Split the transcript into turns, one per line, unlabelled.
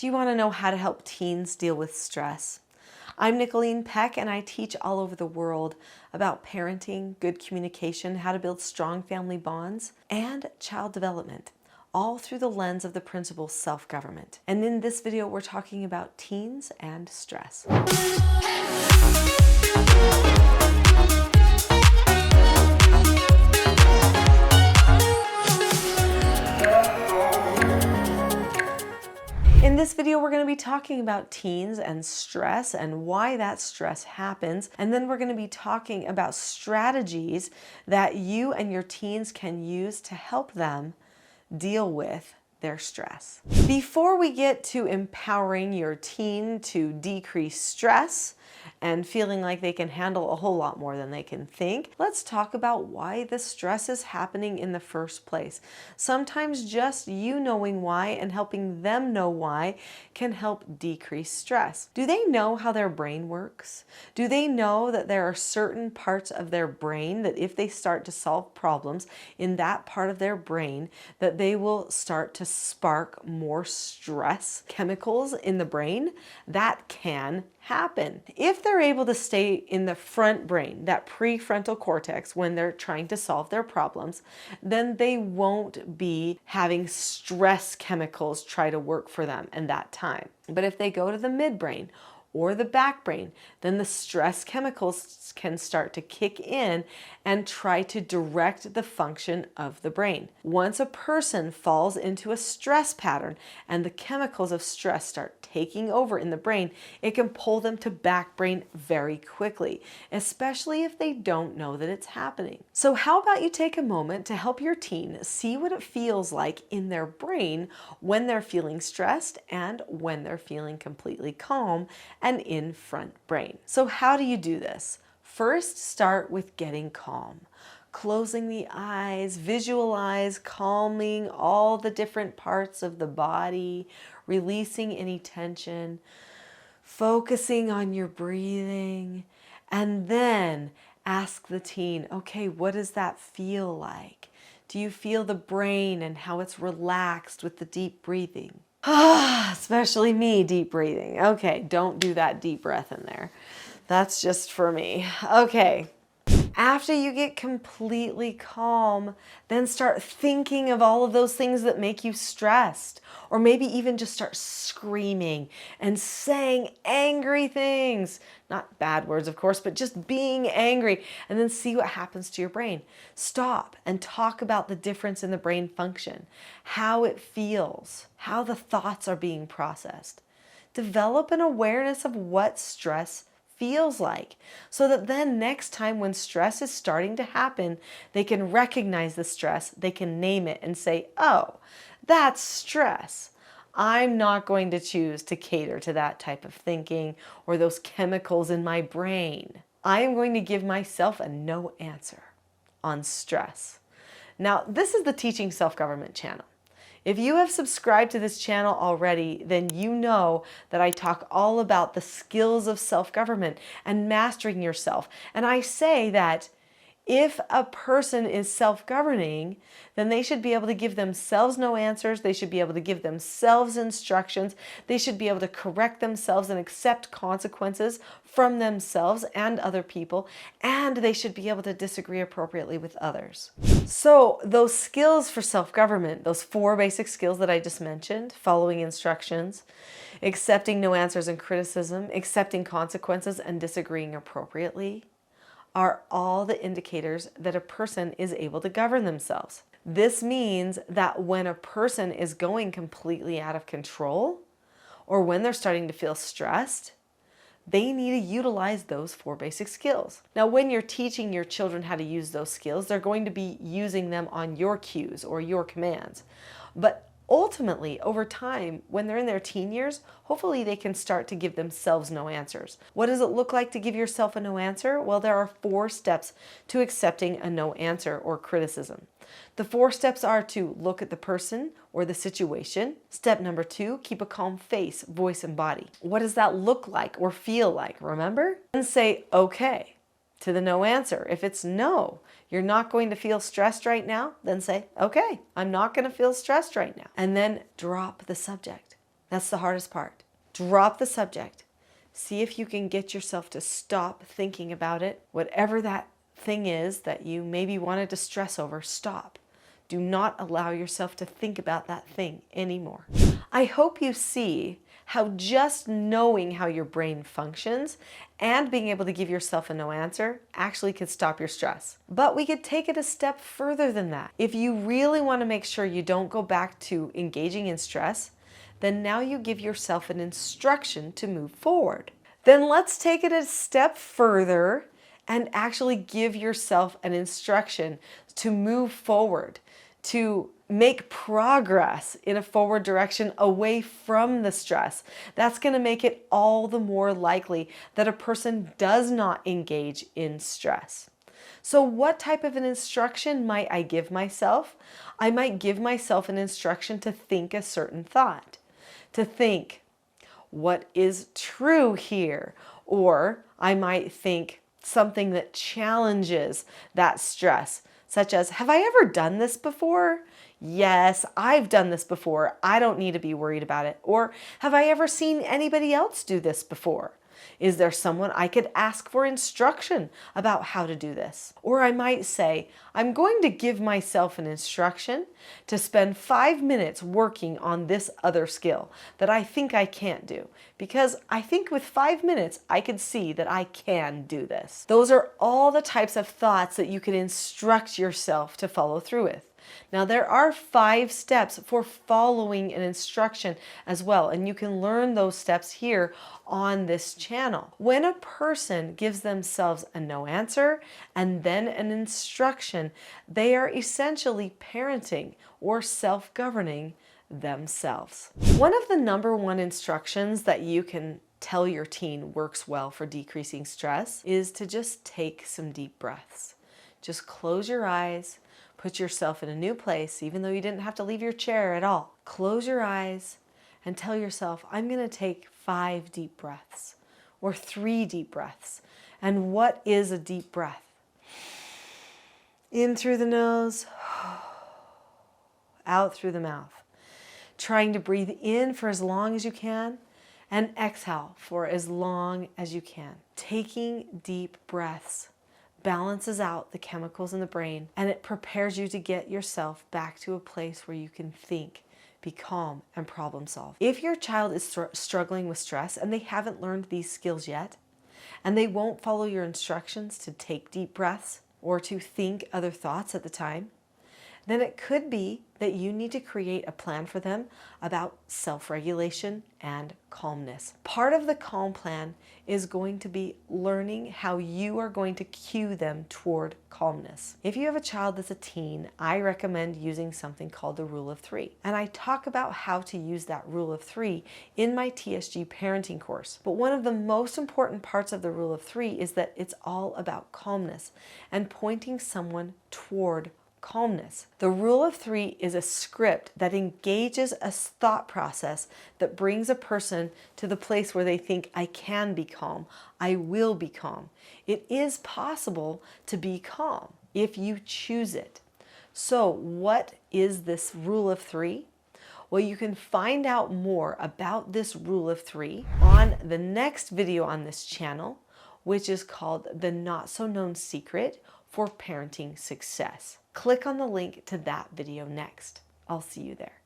Do you want to know how to help teens deal with stress? I'm Nicholeen Peck, and I teach all over the world about parenting, good communication, how to build strong family bonds, and child development, all through the lens of the principle self-government. And in this video, we're talking about teens and stress. In this video, we're going to be talking about teens and stress and why that stress happens. And then we're going to be talking about strategies that you and your teens can use to help them deal with their stress. Before we get to empowering your teen to decrease stress and feeling like they can handle a whole lot more than they can think, let's talk about why the stress is happening in the first place. Sometimes just you knowing why and helping them know why can help decrease stress. Do they know how their brain works? Do they know that there are certain parts of their brain that if they start to solve problems in that part of their brain, that they will start to spark more stress chemicals in the brain? That can happen. If they're able to stay in the front brain, that prefrontal cortex, when they're trying to solve their problems, then they won't be having stress chemicals try to work for them in that time. But if they go to the midbrain or the back brain, then the stress chemicals can start to kick in and try to direct the function of the brain. Once a person falls into a stress pattern and the chemicals of stress start taking over in the brain, it can pull them to back brain very quickly, especially if they don't know that it's happening. So how about you take a moment to help your teen see what it feels like in their brain when they're feeling stressed and when they're feeling completely calm and in front brain. So how do you do this? First, start with getting calm. Closing the eyes, visualize calming all the different parts of the body, releasing any tension, focusing on your breathing, and then ask the teen, okay, what does that feel like? Do you feel the brain and how it's relaxed with the deep breathing? Especially me, deep breathing. Okay, don't do that deep breath in there. That's just for me. Okay. After you get completely calm, then start thinking of all of those things that make you stressed. Or maybe even just start screaming and saying angry things. Not bad words, of course, but just being angry. And then see what happens to your brain. Stop and talk about the difference in the brain function, how it feels, how the thoughts are being processed. Develop an awareness of what stress feels like, so that then next time when stress is starting to happen, they can recognize the stress, they can name it and say, oh, that's stress. I'm not going to choose to cater to that type of thinking or those chemicals in my brain. I am going to give myself a no answer on stress. Now, this is the Teaching Self-Government channel. If you have subscribed to this channel already, then you know that I talk all about the skills of self-government and mastering yourself. And I say that if a person is self-governing, then they should be able to give themselves no answers. They should be able to give themselves instructions. They should be able to correct themselves and accept consequences from themselves and other people. And they should be able to disagree appropriately with others. So those skills for self-government, those 4 basic skills that I just mentioned, following instructions, accepting no answers and criticism, accepting consequences, and disagreeing appropriately, are all the indicators that a person is able to govern themselves. This means that when a person is going completely out of control, or when they're starting to feel stressed, they need to utilize those 4 basic skills. Now, when you're teaching your children how to use those skills, they're going to be using them on your cues or your commands. But ultimately, over time, when they're in their teen years, hopefully they can start to give themselves no answers. What does it look like to give yourself a no answer? Well, there are 4 steps to accepting a no answer or criticism. The 4 steps are to look at the person or the situation. Step number 2, keep a calm face, voice, and body. What does that look like or feel like? Remember? Then say okay to the no answer. If it's no, you're not going to feel stressed right now, then say, okay, I'm not going to feel stressed right now. And then drop the subject. That's the hardest part. Drop the subject. See if you can get yourself to stop thinking about it. Whatever that thing is that you maybe wanted to stress over, stop. Do not allow yourself to think about that thing anymore. I hope you see how just knowing how your brain functions and being able to give yourself a no answer actually could stop your stress. But we could take it a step further than that. If you really want to make sure you don't go back to engaging in stress, then now you give yourself an instruction to move forward. Then let's take it a step further and actually give yourself an instruction to move forward, to make progress in a forward direction away from the stress. That's going to make it all the more likely that a person does not engage in stress. So what type of an instruction might I give myself? I might give myself an instruction to think a certain thought, to think, what is true here? Or I might think something that challenges that stress, such as, have I ever done this before? Yes, I've done this before. I don't need to be worried about it. Or have I ever seen anybody else do this before? Is there someone I could ask for instruction about how to do this? Or I might say, I'm going to give myself an instruction to spend 5 minutes working on this other skill that I think I can't do, because I think with 5 minutes, I could see that I can do this. Those are all the types of thoughts that you can instruct yourself to follow through with. Now, there are 5 steps for following an instruction as well, and you can learn those steps here on this channel. When a person gives themselves a no answer and then an instruction, they are essentially parenting or self-governing themselves. One of the #1 instructions that you can tell your teen works well for decreasing stress is to just take some deep breaths. Just close your eyes. Put yourself in a new place, even though you didn't have to leave your chair at all. Close your eyes and tell yourself, I'm going to take 5 deep breaths or 3 deep breaths. And what is a deep breath? In through the nose, out through the mouth. Trying to breathe in for as long as you can and exhale for as long as you can. Taking deep breaths balances out the chemicals in the brain, and it prepares you to get yourself back to a place where you can think, be calm, and problem solve. If your child is struggling with stress and they haven't learned these skills yet, and they won't follow your instructions to take deep breaths or to think other thoughts at the time, then it could be that you need to create a plan for them about self-regulation and calmness. Part of the calm plan is going to be learning how you are going to cue them toward calmness. If you have a child that's a teen, I recommend using something called the Rule of 3. And I talk about how to use that Rule of 3 in my TSG parenting course. But one of the most important parts of the Rule of 3 is that it's all about calmness and pointing someone toward calmness. The Rule of 3 is a script that engages a thought process that brings a person to the place where they think, I can be calm, I will be calm. It is possible to be calm if you choose it. So what is this Rule of 3? Well, you can find out more about this Rule of 3 on the next video on this channel, which is called The Not So Known Secret for Parenting Success. Click on the link to that video next. I'll see you there.